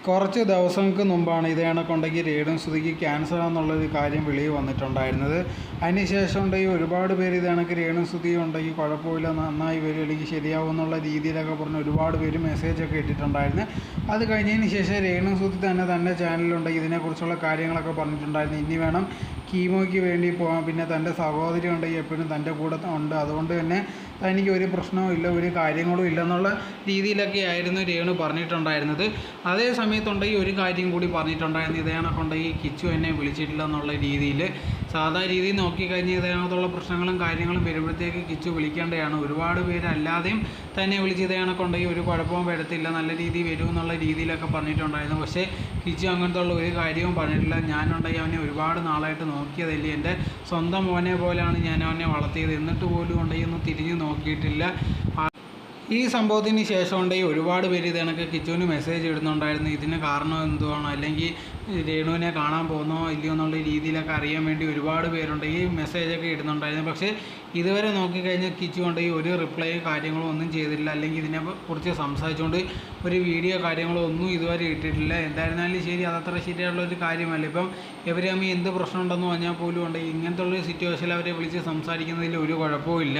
കുറച്ച് ദിവസങ്ങൾക്ക് മുമ്പാണ് ഇതേ കണക്കുണ്ടെങ്കിൽ രേണു സുധിക്ക് ക്യാൻസർ എന്നുള്ളൊരു കാര്യം വെളിയിൽ വന്നിട്ടുണ്ടായിരുന്നത്. അതിനുശേഷം ഉണ്ടെങ്കിൽ ഒരുപാട് പേര് ഇത് കണക്ക് രേണു സുധി ഉണ്ടെങ്കിൽ കുഴപ്പമില്ല, നന്നായി വരും, അല്ലെങ്കിൽ ശരിയാവും എന്നുള്ള രീതിയിലൊക്കെ പറഞ്ഞ് ഒരുപാട് പേര് മെസ്സേജൊക്കെ ഇട്ടിട്ടുണ്ടായിരുന്നു. അത് കഴിഞ്ഞതിന് ശേഷം രേണു സുധി തന്നെ ചാനലിലുണ്ടെങ്കിൽ ഇതിനെക്കുറിച്ചുള്ള കാര്യങ്ങളൊക്കെ പറഞ്ഞിട്ടുണ്ടായിരുന്നു. ഇനി വേണം കീമോയ്ക്ക് വേണ്ടി പോകാൻ, പിന്നെ തൻ്റെ സഹോദരി ഉണ്ടെങ്കിൽ എപ്പോഴും തൻ്റെ കൂടെ ഉണ്ട്, അതുകൊണ്ട് തന്നെ തനിക്ക് ഒരു പ്രശ്നവും ഇല്ല, ഒരു കാര്യങ്ങളും ഇല്ലെന്നുള്ള രീതിയിലൊക്കെ ആയിരുന്നു രേണു പറഞ്ഞിട്ടുണ്ടായിരുന്നത്. അതേ സമയത്തുണ്ടെങ്കിൽ ഒരു കാര്യം കൂടി പറഞ്ഞിട്ടുണ്ടായിരുന്നു, ഇതേ കണക്കുണ്ടെങ്കിൽ കിച്ചു എന്നെ വിളിച്ചിട്ടില്ല എന്നുള്ള രീതിയിൽ. സാധാ രീതിയിൽ നോക്കിക്കഴിഞ്ഞാൽ ഇതിനകത്തുള്ള പ്രശ്നങ്ങളും കാര്യങ്ങളും വരുമ്പോഴത്തേക്ക് കിച്ചു വിളിക്കേണ്ടതാണ്. ഒരുപാട് പേര് അല്ലാതെയും തന്നെ വിളിച്ച് ഇതേ കണക്കുണ്ടെങ്കിൽ ഒരു കുഴപ്പവും വരത്തില്ല, നല്ല രീതിയിൽ വരും എന്നുള്ള രീതിയിലൊക്കെ പറഞ്ഞിട്ടുണ്ടായിരുന്നു. പക്ഷേ കിച്ചു അങ്ങനത്തെ ഉള്ള ഒരു കാര്യവും പറഞ്ഞിട്ടില്ല. ഞാനുണ്ടെങ്കിൽ അവനെ ഒരുപാട് നാളായിട്ട് നോക്കിയതല്ലേ, എൻ്റെ സ്വന്തം മോനെ പോലെയാണ് ഞാൻ അവനെ വളർത്തിയത്, എന്നിട്ട് പോലും ഉണ്ടെങ്കിൽ ഒന്നും തിരിഞ്ഞ് നോക്കിയിട്ടില്ല. ഈ സംഭവത്തിന് ശേഷം ഉണ്ടെങ്കിൽ ഒരുപാട് പേര് ഇത് കണക്ക് കിച്ചുവിന് മെസ്സേജ് ഇടുന്നുണ്ടായിരുന്നു, ഇതിന് കാരണം എന്തുവാണോ, അല്ലെങ്കിൽ രേണുവിനെ കാണാൻ പോകുന്നോ ഇല്ലയോ എന്നുള്ള രീതിയിലൊക്കെ അറിയാൻ വേണ്ടി ഒരുപാട് പേരുണ്ട് ഈ മെസ്സേജൊക്കെ ഇടുന്നുണ്ടായിരുന്നു. പക്ഷേ ഇതുവരെ നോക്കിക്കഴിഞ്ഞാൽ കിച്ചു ഉണ്ടെങ്കിൽ ഒരു റിപ്ലൈയോ കാര്യങ്ങളോ ഒന്നും ചെയ്തിട്ടില്ല, അല്ലെങ്കിൽ ഇതിനെക്കുറിച്ച് സംസാരിച്ചുകൊണ്ട് ഒരു വീഡിയോ കാര്യങ്ങളോ ഒന്നും ഇതുവരെ ഇട്ടിട്ടില്ല. എന്തായിരുന്നാലും ശരി, അതത്ര ശരിയായിട്ടുള്ളൊരു കാര്യമല്ല. ഇപ്പം ഇവർ തമ്മിൽ എന്ത് പ്രശ്നം ഉണ്ടെന്ന് പറഞ്ഞാൽ പോലും ഉണ്ടെങ്കിൽ ഇങ്ങനത്തെ ഉള്ളൊരു സിറ്റുവേഷനിൽ അവരെ വിളിച്ച് സംസാരിക്കുന്നതിൽ ഒരു കുഴപ്പവും ഇല്ല.